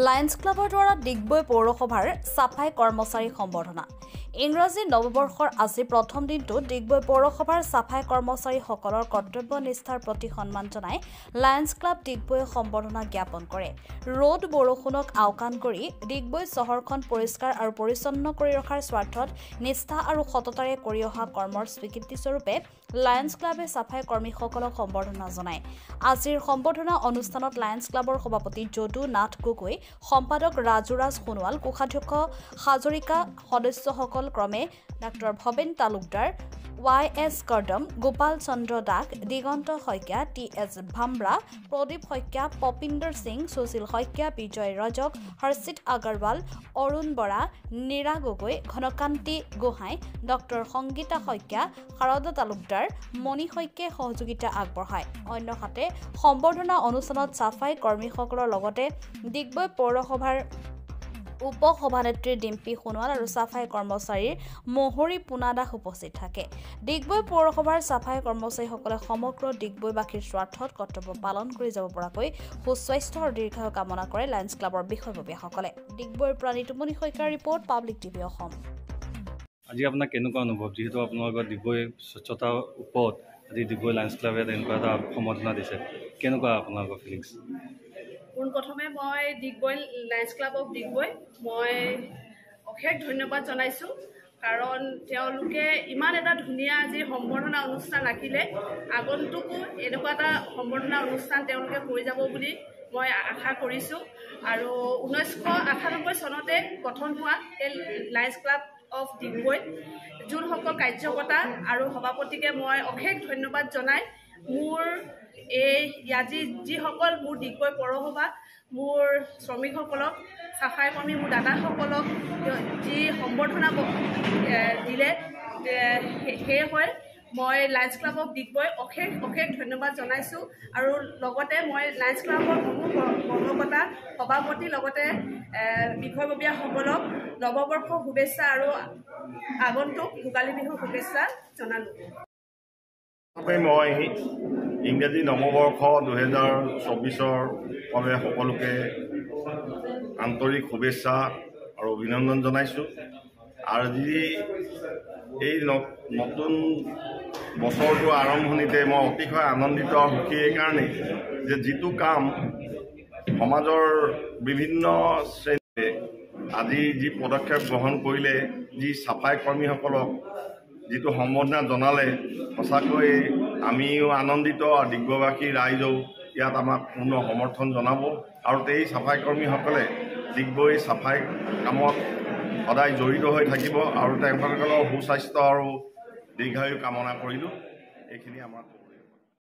Lions ক্লাবৰ দ্বাৰা ডিগবৈ পৌৰসভাৰ সাফাই কৰ্মচাৰী সম্বৰ্ধনা। ইংৰাজী নৱবৰ্ষৰ আজি প্ৰথম দিনটো ডিগবৈ পৌৰসভাৰ সাফাই কৰ্মচাৰীসকলৰ কৰ্তব্যনিষ্ঠাৰ প্ৰতি সন্মান জনাই লায়ন্স ক্লাব ডিগবৈয়ে সম্বৰ্ধনা জ্ঞাপন কৰে। ৰ'দ বৰষুণক আওকাণ কৰি ডিগবৈ চহৰখন পৰিষ্কাৰ আৰু পৰিচ্ছন্ন কৰি ৰখাৰ স্বাৰ্থত নিষ্ঠা আৰু সততাৰে কৰি অহা কৰ্মৰ স্বীকৃতিস্বৰূপে লায়ন্স ক্লাবে সাফাই কৰ্মীসকলক সম্বৰ্ধনা জনায়। আজিৰ সম্বৰ্ধনা অনুষ্ঠানত লায়ন্স ক্লাবৰ সভাপতি যদু নাথ গগৈ, সম্পাদক ৰাজুৰাজ সোণোৱাল, কোষাধ্যক্ষ হাজৰিকা, সদস্যসকল ক্ৰমে doctor Bhaben Talukdar, YS Kardam, Gopal Chandra Das, Diganta Saikia, TS ভামৰা, Pradip Saikia, পপিন্দৰ Singh, Sushil Saikia, বিজয় ৰজক, হৰ্ষিত আগৰৱাল, অৰুণ বৰা, নীৰা গগৈ, ঘনকান্তি গোহাঁই, ডক্টৰ সংগীতা শইকীয়া, শাৰদা তালুকদাৰ, মণি শইকীয়াই সহযোগিতা আগবঢ়ায়। অন্যহাতে সম্বৰ্ধনা অনুষ্ঠানত সাফাই কৰ্মীসকলৰ লগতে ডিগবৈ পৌৰসভাৰ উপ-সভানেত্ৰী ডিম্পী সোণোৱাল আৰু সাফাই কৰ্মচাৰীৰ মহৰী পোনা দাস উপস্থিত থাকে। ডিগবৈ পৌৰসভাৰ সাফাই কৰ্মচাৰীসকলে সমগ্ৰ ডিগবৈবাসীৰ স্বাৰ্থত কৰ্তব্য পালন কৰি যাব পৰাকৈ সুস্বাস্থ্য আৰু দীৰ্ঘায়ু কামনা কৰে লায়ন্স ক্লাবৰ বিষয়ববীয়াসকলে। ডিগবৈৰ পৰা নিতুমণি শইকীয়াৰ ৰিপৰ্ট, পাব্লিক টিভি অসম। আজি আপোনাৰ কেনেকুৱা অনুভৱ, যিহেতু আপোনালোকৰ ডিগবৈ স্বচ্ছতাৰ ওপৰত আজি ডিগবৈ লায়ন্স ক্লাবে এনেকুৱা এটা সম্বৰ্ধনা দিছে, কেনেকুৱা আপোনালোকৰ ফিলিংছ? পোনপ্ৰথমে মই Digboi Lions club of Digboi মই অশেষ ধন্যবাদ জনাইছোঁ, কাৰণ তেওঁলোকে ইমান এটা ধুনীয়া আজি সম্বৰ্ধনা অনুষ্ঠান ৰাখিলে। আগন্তুকো এনেকুৱা এটা সম্বৰ্ধনা অনুষ্ঠান তেওঁলোকে কৰি যাব বুলি মই আশা কৰিছোঁ। আৰু 1998 চনতে গঠন হোৱা এই লায়ন্স ক্লাব অফ ডিগবৈ যোনসকল কাৰ্যকৰ্তা আৰু সভাপতিকে মই অশেষ ধন্যবাদ জনাই মোৰ এই আজি যিসকল মোৰ ডিগবৈ পৌৰসভা, মোৰ শ্ৰমিকসকলক, চাফাই কৰ্মী, মোৰ দাদাসকলক যি সম্বৰ্ধনা দিলে, সেয়ে মই লায়ন্স ক্লাব অফ ডিগবৈ অশেষ ধন্যবাদ জনাইছোঁ। আৰু লগতে মই লায়ন্স ক্লাবৰ সমূহ কৰ্মকৰ্তা, সভাপতি, লগতে বিষয়ববীয়াসকলক নৱবৰ্ষৰ শুভেচ্ছা আৰু আগন্তুক ভোগালী বিহুৰ শুভেচ্ছা জনালোঁ। মই ইংৰাজী নৱবৰ্ষ 2024 বাবে সকলোকে আন্তৰিক শুভেচ্ছা আৰু অভিনন্দন জনাইছোঁ। আৰু এই নতুন বছৰটোৰ আৰম্ভণিতে মই অতিশয় আনন্দিত আৰু সুখী এইকাৰণেই যে যিটো কাম সমাজৰ বিভিন্ন শ্ৰেণীয়ে আজি যি পদক্ষেপ গ্ৰহণ কৰিলে, যি চাফাই কৰ্মীসকলক যিটো সম্বৰ্ধনা জনালে, সঁচাকৈ আমিও আনন্দিত আৰু ডিগবৈবাসী ৰাইজেও ইয়াত আমাক পূৰ্ণ সমৰ্থন জনাব। আৰু এই চাফাই কৰ্মীসকলে ডিগবৈ চাফাই কামত সদায় জড়িত হৈ থাকিব আৰু তেওঁলোকৰ সুস্বাস্থ্য আৰু দীৰ্ঘায়ু কামনা কৰিলোঁ। এইখিনি আমাৰ